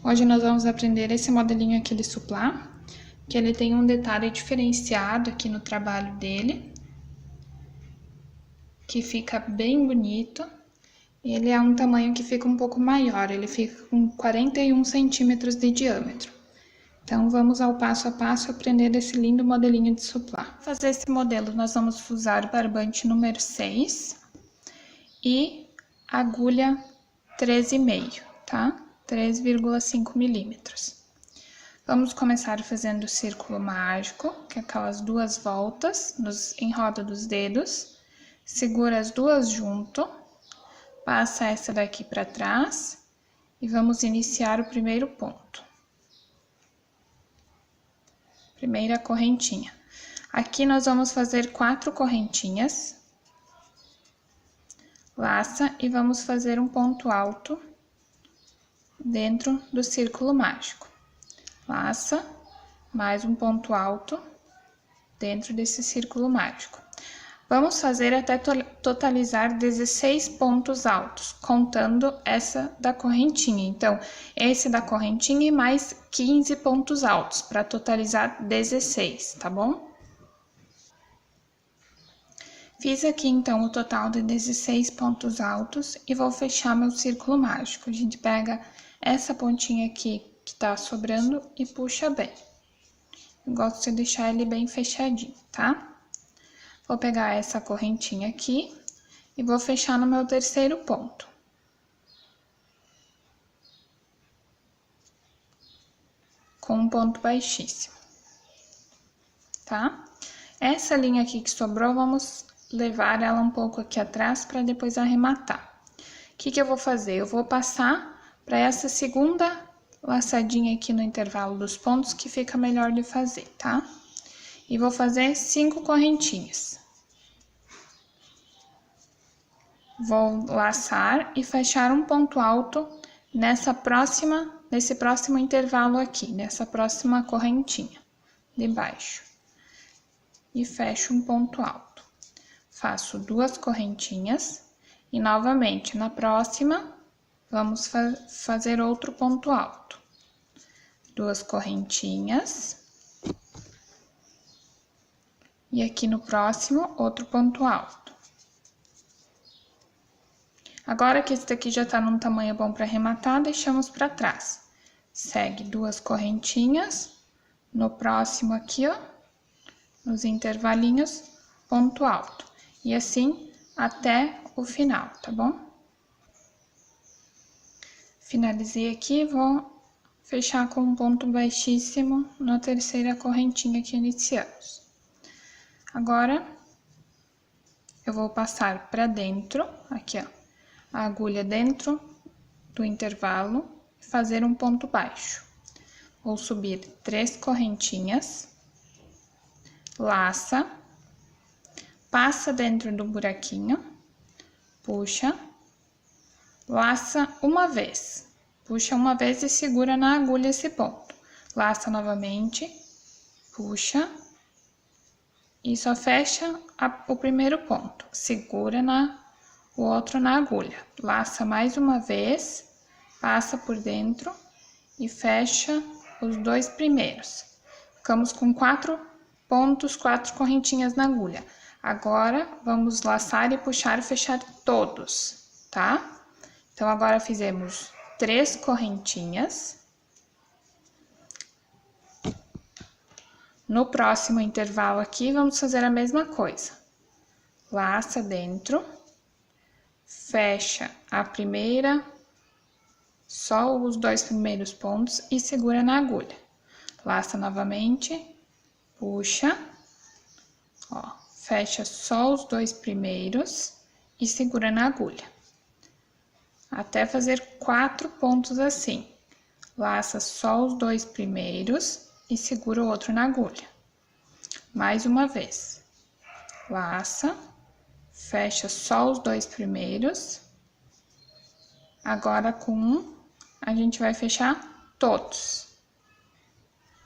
Hoje nós vamos aprender esse modelinho aqui de suplá, que ele tem um detalhe diferenciado aqui no trabalho dele, que fica bem bonito. Ele é um tamanho que fica um pouco maior, ele fica com 41 centímetros de diâmetro. Então, vamos ao passo a passo aprender esse lindo modelinho de suplá. Para fazer esse modelo, nós vamos usar o barbante número 6 e agulha 13,5, tá? 3,5 milímetros. Vamos começar fazendo o círculo mágico, que é aquelas duas voltas em roda dos dedos. Segura as duas junto, passa essa daqui para trás e vamos iniciar o primeiro ponto. Primeira correntinha. Aqui nós vamos fazer 4 correntinhas. Laça e vamos fazer um ponto alto dentro do círculo mágico. Laça, mais um ponto alto dentro desse círculo mágico. Vamos fazer até totalizar 16 pontos altos, contando essa da correntinha. Então, esse da correntinha e mais 15 pontos altos, para totalizar 16, tá bom? Fiz aqui, então, o total de 16 pontos altos e vou fechar meu círculo mágico. A gente pega essa pontinha aqui que tá sobrando e puxa bem. Eu gosto de deixar ele bem fechadinho, tá? Vou pegar essa correntinha aqui e vou fechar no meu terceiro ponto. Com um ponto baixíssimo, tá? Essa linha aqui que sobrou, vamos levar ela um pouco aqui atrás para depois arrematar. O que eu vou fazer? Eu vou passar para essa segunda laçadinha aqui no intervalo dos pontos, que fica melhor de fazer, tá? E vou fazer 5 correntinhas. Vou laçar e fechar um ponto alto nesse próximo intervalo aqui, nessa próxima correntinha de baixo. E fecho um ponto alto. Faço 2 correntinhas e novamente na próxima vamos fazer outro ponto alto. 2 correntinhas. E aqui no próximo, outro ponto alto. Agora que esse daqui já tá num tamanho bom para arrematar, deixamos para trás. Segue 2 correntinhas. No próximo aqui, ó, nos intervalinhos, ponto alto. E assim até o final, tá bom? Finalizei aqui, vou fechar com um ponto baixíssimo na terceira correntinha que iniciamos. Agora, eu vou passar para dentro, aqui ó, a agulha dentro do intervalo e fazer um ponto baixo. Vou subir 3 correntinhas, laça, passa dentro do buraquinho, puxa, laça uma vez, puxa uma vez e segura na agulha esse ponto. Laça novamente, puxa. E só fecha o primeiro ponto, segura o outro na agulha. Laça mais uma vez, passa por dentro e fecha os 2 primeiros. Ficamos com 4 pontos, 4 correntinhas na agulha. Agora, vamos laçar e puxar e fechar todos, tá? Então, agora fizemos 3 correntinhas. No próximo intervalo aqui, vamos fazer a mesma coisa. Laça dentro, fecha a primeira, só os 2 primeiros pontos e segura na agulha. Laça novamente, puxa, ó, fecha só os 2 primeiros e segura na agulha. Até fazer 4 pontos assim. Laça só os 2 primeiros e segura o outro na agulha. Mais uma vez. Laça, fecha só os 2 primeiros. Agora, com um, a gente vai fechar todos.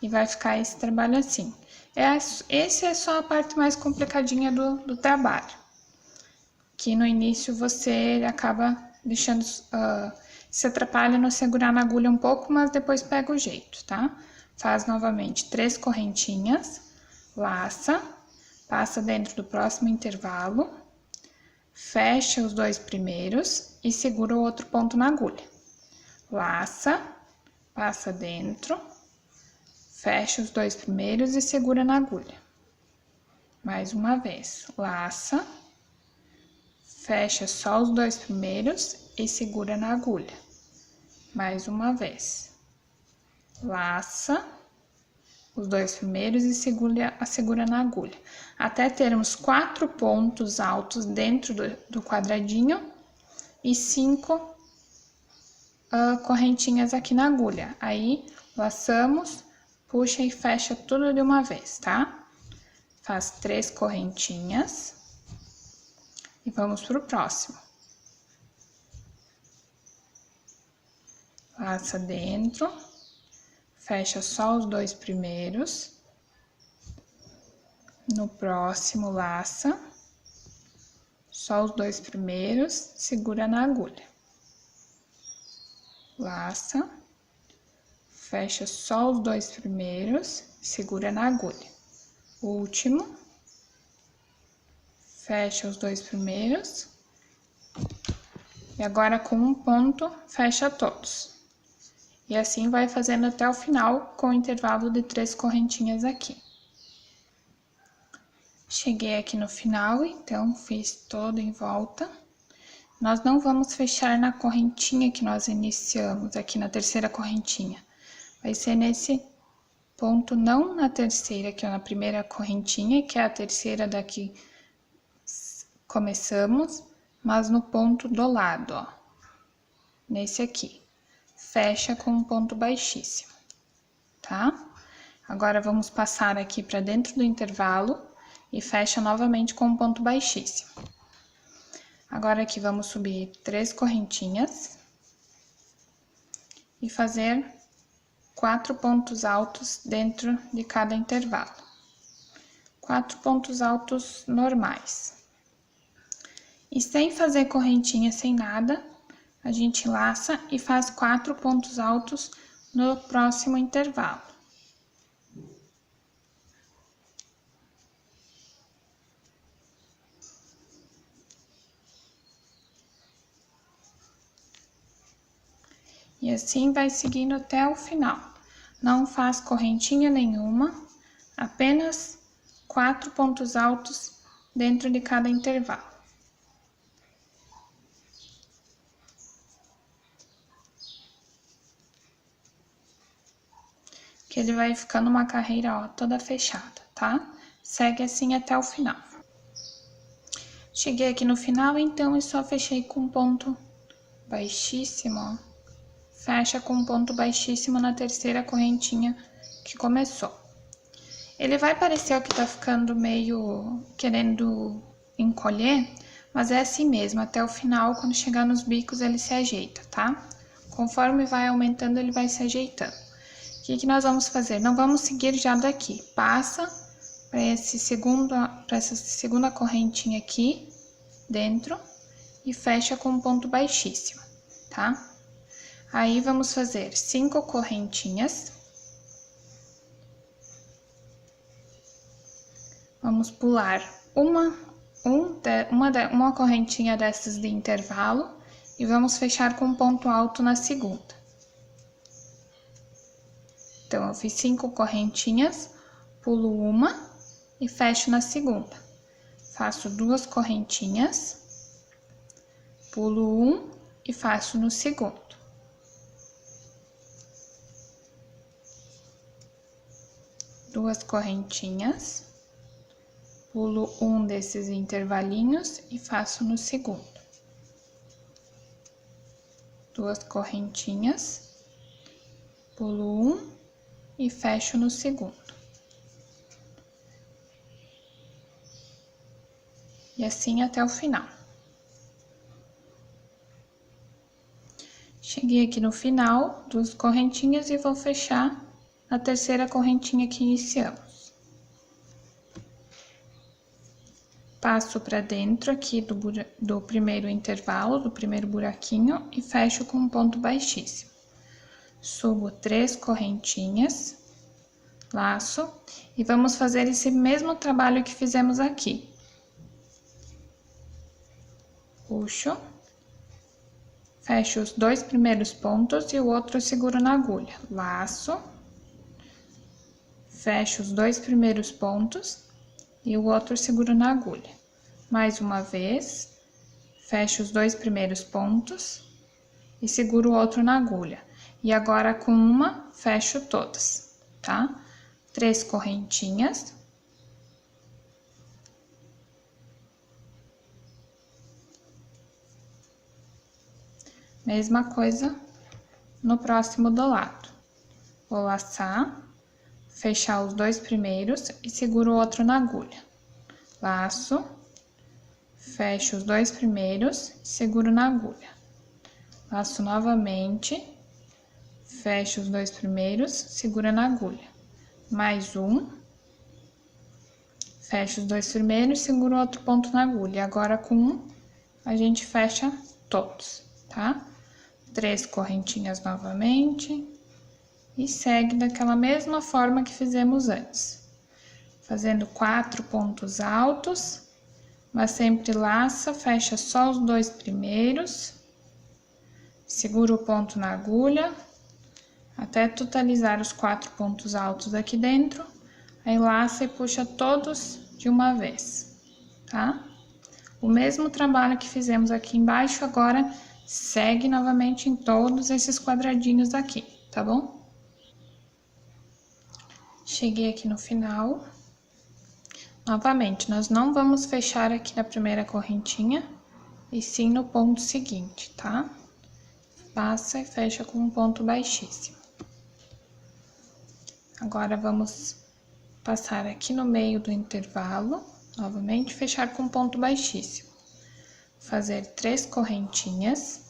E vai ficar esse trabalho assim. Esse é só a parte mais complicadinha do trabalho. Que no início você acaba deixando Se atrapalha no segurar na agulha um pouco, mas depois pega o jeito, tá? Faz novamente 3 correntinhas, laça, passa dentro do próximo intervalo, fecha os 2 primeiros e segura o outro ponto na agulha. Laça, passa dentro, fecha os 2 primeiros e segura na agulha. Mais uma vez, laça, fecha só os 2 primeiros e segura na agulha. Mais uma vez, laça os 2 primeiros e segura na agulha. Até termos 4 pontos altos dentro do quadradinho e 5 correntinhas aqui na agulha. Aí, laçamos, puxa e fecha tudo de uma vez, tá? Faz 3 correntinhas e vamos pro próximo. Laça dentro, fecha só os 2 primeiros. No próximo, laça, só os 2 primeiros, segura na agulha. Laça, fecha só os 2 primeiros, segura na agulha. Último, fecha os 2 primeiros. E agora com um ponto, fecha todos. E assim vai fazendo até o final, com o intervalo de 3 correntinhas aqui. Cheguei aqui no final, então fiz todo em volta. Nós não vamos fechar na correntinha que nós iniciamos, aqui na terceira correntinha. Vai ser nesse ponto, não na terceira, que é na primeira correntinha, que é a terceira daqui começamos, mas no ponto do lado, ó. Nesse aqui. Fecha com um ponto baixíssimo, tá? Agora, vamos passar aqui para dentro do intervalo e fecha novamente com um ponto baixíssimo. Agora, aqui, vamos subir 3 correntinhas e fazer 4 pontos altos dentro de cada intervalo. 4 pontos altos normais. E sem fazer correntinha, sem nada, a gente laça e faz 4 pontos altos no próximo intervalo. E assim vai seguindo até o final. Não faz correntinha nenhuma, apenas 4 pontos altos dentro de cada intervalo. Que ele vai ficando uma carreira, ó, toda fechada, tá? Segue assim até o final. Cheguei aqui no final, então, e só fechei com um ponto baixíssimo, ó. Fecha com um ponto baixíssimo na terceira correntinha que começou. Ele vai parecer o que tá ficando meio querendo encolher, mas é assim mesmo, até o final, quando chegar nos bicos, ele se ajeita, tá? Conforme vai aumentando, ele vai se ajeitando. O que nós vamos fazer? Não vamos seguir já daqui. Passa para essa segunda correntinha aqui dentro e fecha com um ponto baixíssimo, tá? Aí, vamos fazer 5 correntinhas. Vamos pular uma correntinha dessas de intervalo e vamos fechar com um ponto alto na segunda. Então, eu fiz 5 correntinhas, pulo uma e fecho na segunda. Faço 2 correntinhas, pulo 1 e faço no segundo. Duas correntinhas, pulo um desses intervalinhos e faço no segundo. 2 correntinhas, pulo um e fecho no segundo. E assim até o final. Cheguei aqui no final, 2 correntinhas e vou fechar na terceira correntinha que iniciamos. passo pra dentro aqui do primeiro intervalo, do primeiro buraquinho, e fecho com um ponto baixíssimo. Subo 3 correntinhas, laço, e vamos fazer esse mesmo trabalho que fizemos aqui. Puxo, fecho os 2 primeiros pontos e o outro eu seguro na agulha. Laço, fecho os 2 primeiros pontos e o outro eu seguro na agulha. Mais uma vez, fecho os 2 primeiros pontos e seguro o outro na agulha. E agora com uma, fecho todas, tá? 3 correntinhas. Mesma coisa no próximo do lado. Vou laçar, fechar os 2 primeiros e seguro o outro na agulha. Laço, fecho os 2 primeiros e seguro na agulha. Laço novamente, fecho os 2 primeiros, segura na agulha. Mais um, fecho os 2 primeiros, seguro outro ponto na agulha. Agora com um, a gente fecha todos, tá? 3 correntinhas novamente e segue daquela mesma forma que fizemos antes, fazendo 4 pontos altos, mas sempre laça, fecha só os 2 primeiros, segura o ponto na agulha, até totalizar os 4 pontos altos aqui dentro, aí laça e puxa todos de uma vez, tá? O mesmo trabalho que fizemos aqui embaixo, agora segue novamente em todos esses quadradinhos aqui, tá bom? Cheguei aqui no final. Novamente, nós não vamos fechar aqui na primeira correntinha, e sim no ponto seguinte, tá? Passa e fecha com um ponto baixíssimo. Agora, vamos passar aqui no meio do intervalo, novamente, fechar com um ponto baixíssimo. Fazer 3 correntinhas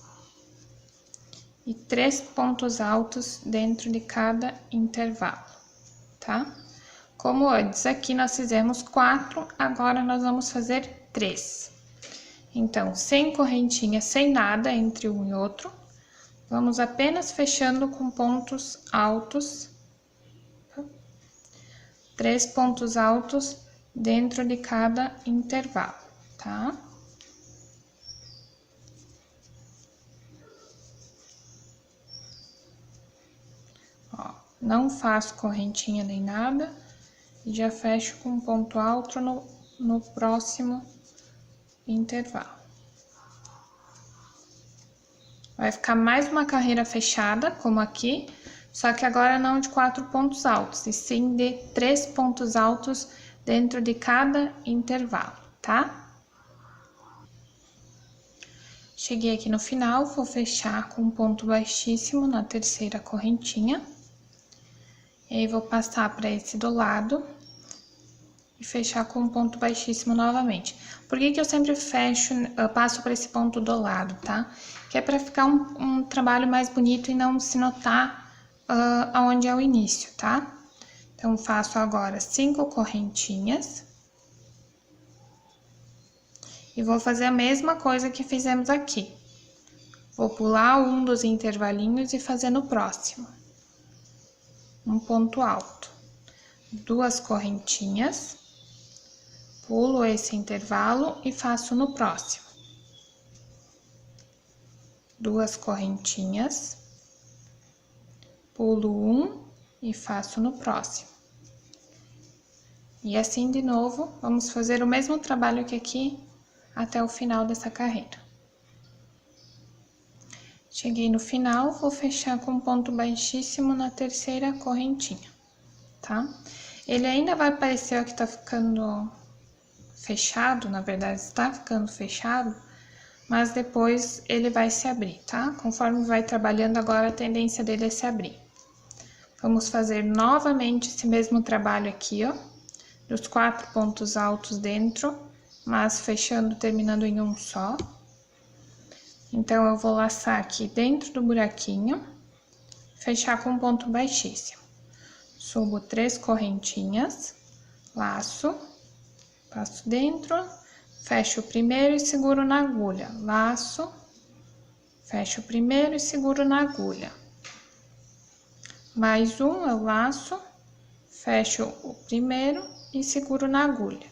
e 3 pontos altos dentro de cada intervalo, tá? Como antes, aqui nós fizemos 4, agora nós vamos fazer 3. Então, sem correntinha, sem nada entre um e outro, vamos apenas fechando com pontos altos, 3 pontos altos dentro de cada intervalo, tá? Ó, não faço correntinha nem nada, e já fecho com um ponto alto no próximo intervalo. Vai ficar mais uma carreira fechada, como aqui, só que agora não de 4 pontos altos, e sim de 3 pontos altos dentro de cada intervalo, tá? Cheguei aqui no final, vou fechar com um ponto baixíssimo na terceira correntinha. E aí, vou passar para esse do lado e fechar com um ponto baixíssimo novamente. Por que que eu sempre passo para esse ponto do lado, tá? Que é para ficar um trabalho mais bonito e não se notar aonde é o início, tá? Então, faço agora 5 correntinhas. E vou fazer a mesma coisa que fizemos aqui. Vou pular um dos intervalinhos e fazer no próximo. Um ponto alto. 2 correntinhas. Pulo esse intervalo e faço no próximo. 2 correntinhas. Pulo um e faço no próximo. E assim de novo, vamos fazer o mesmo trabalho que aqui até o final dessa carreira. Cheguei no final, vou fechar com um ponto baixíssimo na terceira correntinha, tá? Ele ainda vai parecer que tá ficando fechado, na verdade está ficando fechado, mas depois ele vai se abrir, tá? Conforme vai trabalhando agora, a tendência dele é se abrir. Vamos fazer novamente esse mesmo trabalho aqui, ó, dos 4 pontos altos dentro, mas fechando, terminando em um só. Então, eu vou laçar aqui dentro do buraquinho, fechar com um ponto baixíssimo. Subo 3 correntinhas, laço, passo dentro, fecho o primeiro e seguro na agulha, laço, fecho o primeiro e seguro na agulha. Mais um, eu laço, fecho o primeiro e seguro na agulha.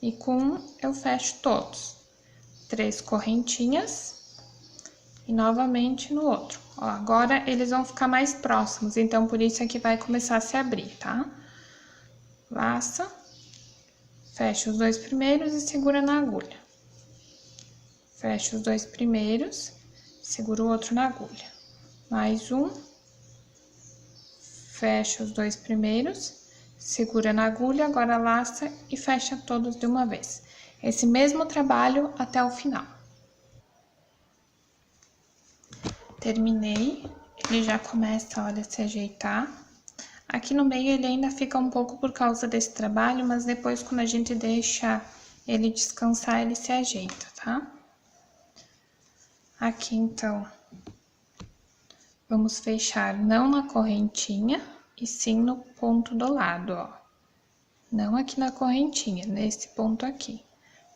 E com um, eu fecho todos. 3 correntinhas e novamente no outro. Ó, agora eles vão ficar mais próximos, então por isso é que vai começar a se abrir, tá? Laça, fecha os 2 primeiros e segura na agulha. Fecha os 2 primeiros, segura o outro na agulha. Mais um, fecha os 2 primeiros, segura na agulha, agora laça e fecha todos de uma vez. Esse mesmo trabalho até o final. Terminei, ele já começa, olha, a se ajeitar. Aqui no meio ele ainda fica um pouco por causa desse trabalho, mas depois quando a gente deixa ele descansar, ele se ajeita, tá? Aqui então, vamos fechar não na correntinha, e sim no ponto do lado, ó. Não aqui na correntinha, nesse ponto aqui.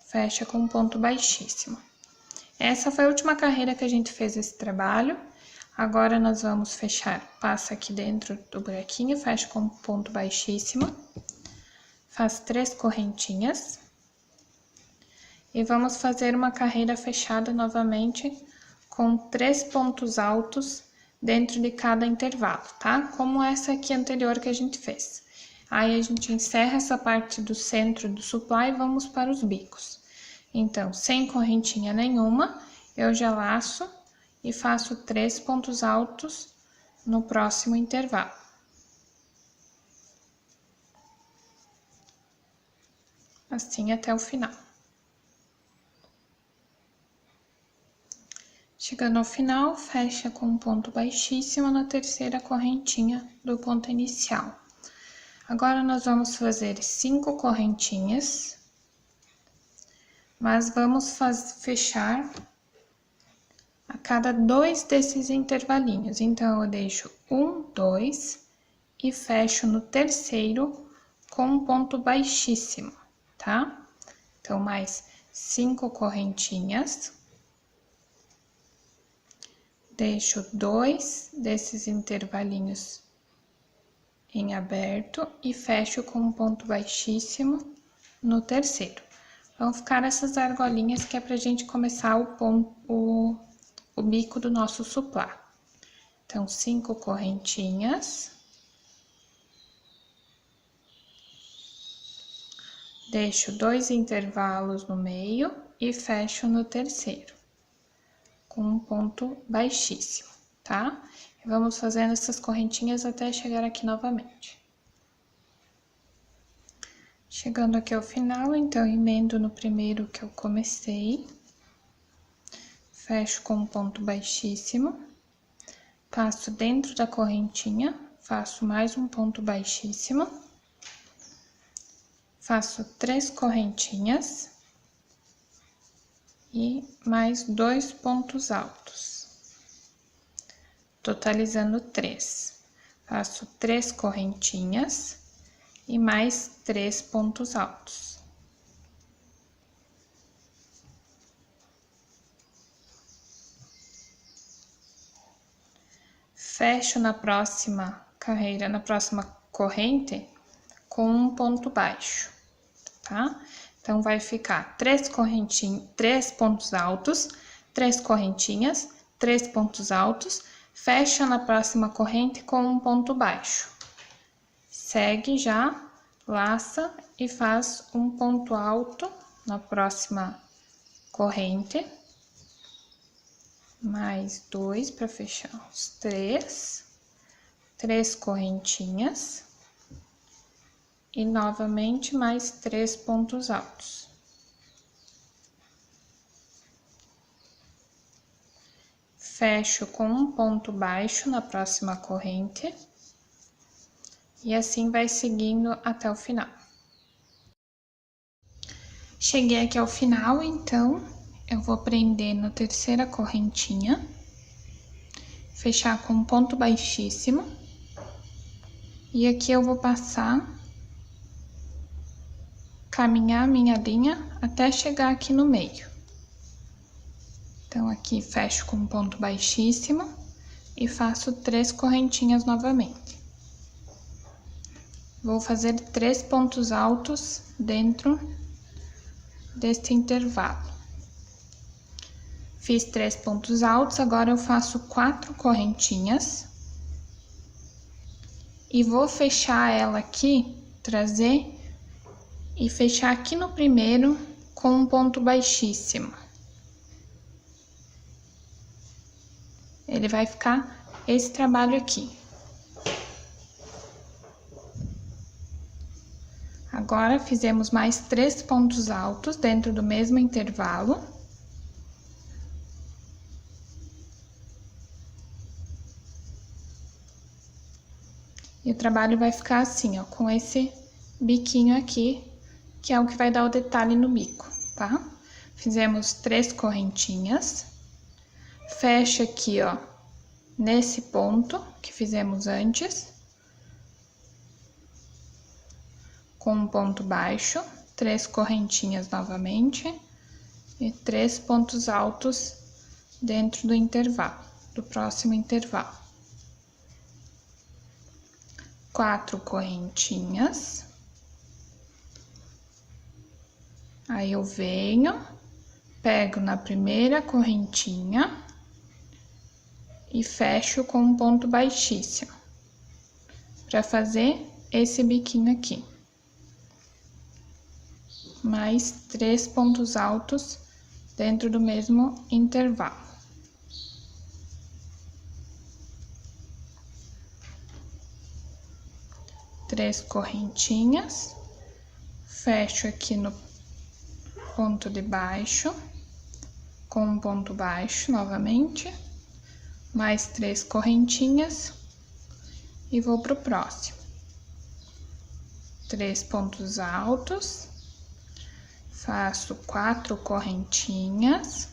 Fecha com um ponto baixíssimo. Essa foi a última carreira que a gente fez esse trabalho. Agora, nós vamos fechar, passa aqui dentro do buraquinho, fecha com um ponto baixíssimo. Faz 3 correntinhas. E vamos fazer uma carreira fechada novamente com 3 pontos altos dentro de cada intervalo, tá? Como essa aqui anterior que a gente fez. Aí, a gente encerra essa parte do centro do supply e vamos para os bicos. Então, sem correntinha nenhuma, eu já laço e faço 3 pontos altos no próximo intervalo. Assim até o final. Chegando ao final, fecha com um ponto baixíssimo na terceira correntinha do ponto inicial. Agora, nós vamos fazer 5 correntinhas, mas vamos fechar a cada 2 desses intervalinhos. Então, eu deixo 1, 2 e fecho no terceiro com um ponto baixíssimo, tá? Então, mais 5 correntinhas. Deixo 2 desses intervalinhos em aberto e fecho com um ponto baixíssimo no terceiro. Vão ficar essas argolinhas que é pra gente começar o bico do nosso suplá. Então, 5 correntinhas. Deixo 2 intervalos no meio e fecho no terceiro, com um ponto baixíssimo, tá? E vamos fazendo essas correntinhas até chegar aqui novamente. Chegando aqui ao final, então, emendo no primeiro que eu comecei. Fecho com um ponto baixíssimo. Passo dentro da correntinha, faço mais um ponto baixíssimo. Faço 3 correntinhas. E mais 2 pontos altos. Totalizando 3. Faço 3 correntinhas e mais 3 pontos altos. Fecho na próxima carreira, na próxima corrente, com um ponto baixo, tá? Então, vai ficar 3 pontos altos, 3 correntinhas, 3 pontos altos, fecha na próxima corrente com um ponto baixo. Segue já, laça e faz um ponto alto na próxima corrente. Mais 2 para fechar os 3. 3 correntinhas. E novamente mais 3 pontos altos. Fecho com um ponto baixo na próxima corrente. E assim vai seguindo até o final. Cheguei aqui ao final, então, eu vou prender na terceira correntinha. Fechar com um ponto baixíssimo. E aqui eu vou passar caminhar a minha linha até chegar aqui no meio. Então, aqui fecho com um ponto baixíssimo e faço 3 correntinhas novamente. Vou fazer 3 pontos altos dentro deste intervalo. Fiz 3 pontos altos, agora eu faço 4 correntinhas. E vou fechar ela aqui, trazer e fechar aqui no primeiro com um ponto baixíssimo. Ele vai ficar esse trabalho aqui. Agora, fizemos mais 3 pontos altos dentro do mesmo intervalo. E o trabalho vai ficar assim, ó, com esse biquinho aqui, que é o que vai dar o detalhe no bico, tá? Fizemos 3 correntinhas. Fecha aqui, ó, nesse ponto que fizemos antes. Com um ponto baixo, 3 correntinhas novamente. E 3 pontos altos dentro do intervalo, do próximo intervalo. 4 correntinhas. Aí, eu venho, pego na primeira correntinha e fecho com um ponto baixíssimo, para fazer esse biquinho aqui. Mais 3 pontos altos dentro do mesmo intervalo. Três correntinhas, fecho aqui no ponto de baixo, com um ponto baixo novamente, mais 3 correntinhas e vou pro próximo. 3 pontos altos, faço 4 correntinhas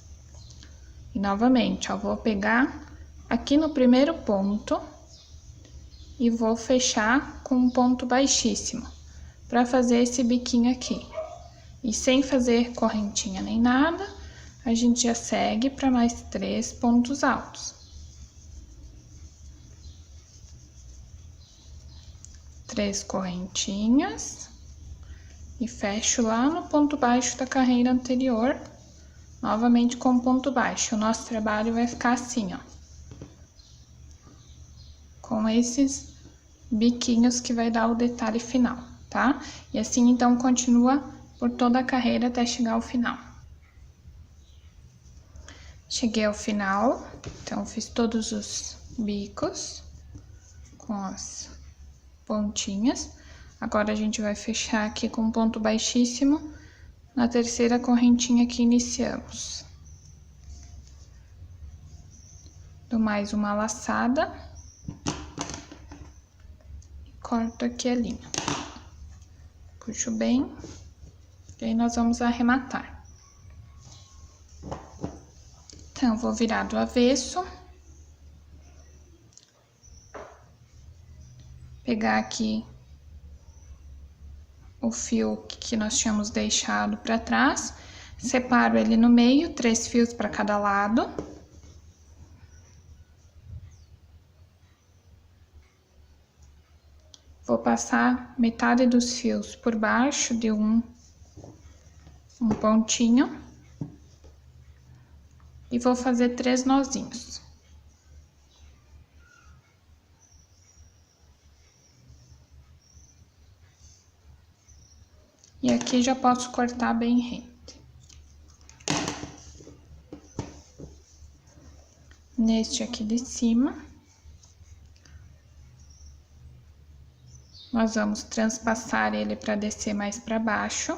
e novamente, ó, vou pegar aqui no primeiro ponto e vou fechar com um ponto baixíssimo, para fazer esse biquinho aqui. E sem fazer correntinha nem nada, a gente já segue para mais 3 pontos altos. 3 correntinhas e fecho lá no ponto baixo da carreira anterior, novamente com ponto baixo. O nosso trabalho vai ficar assim, ó, com esses biquinhos que vai dar o detalhe final, tá? E assim, então, continua por toda a carreira até chegar ao final. Cheguei ao final, então, fiz todos os bicos com as pontinhas. Agora, a gente vai fechar aqui com um ponto baixíssimo na terceira correntinha que iniciamos. Dou mais uma laçada. Corto aqui a linha. Puxo bem. E aí, nós vamos arrematar. Então, vou virar do avesso. Pegar aqui o fio que nós tínhamos deixado para trás. Separo ele no meio, 3 fios para cada lado. Vou passar metade dos fios por baixo de um pontinho. E vou fazer 3 nozinhos. E aqui já posso cortar bem rente. Neste aqui de cima, nós vamos transpassar ele para descer mais para baixo.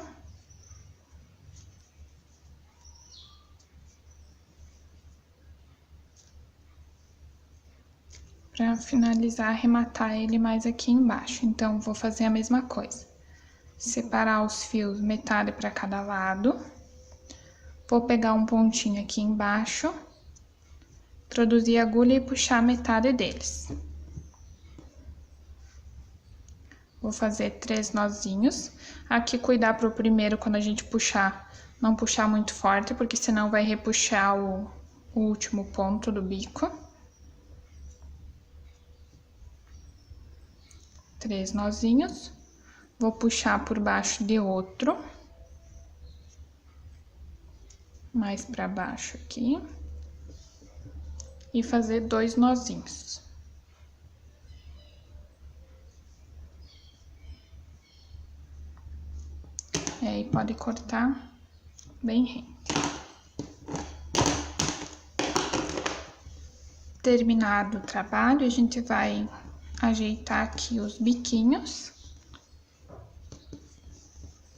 Para finalizar, arrematar ele mais aqui embaixo. Então, vou fazer a mesma coisa. Separar os fios metade para cada lado. Vou pegar um pontinho aqui embaixo, introduzir a agulha e puxar metade deles. Vou fazer 3 nozinhos. Aqui cuidar pro primeiro, quando a gente puxar, não puxar muito forte, porque senão vai repuxar o último ponto do bico. 3 nozinhos. Vou puxar por baixo de outro. Mais pra baixo aqui. E fazer 2 nozinhos. E aí, pode cortar bem rente. Terminado o trabalho, a gente vai ajeitar aqui os biquinhos.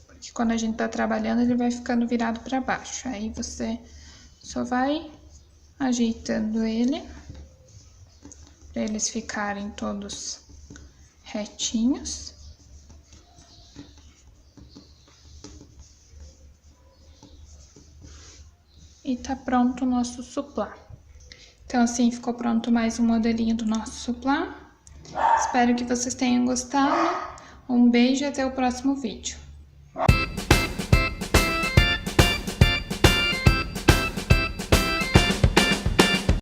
Porque quando a gente tá trabalhando, ele vai ficando virado pra baixo. Aí, você só vai ajeitando ele, pra eles ficarem todos retinhos. E tá pronto o nosso suplá. Então, assim, ficou pronto mais um modelinho do nosso suplá. Espero que vocês tenham gostado. Um beijo e até o próximo vídeo.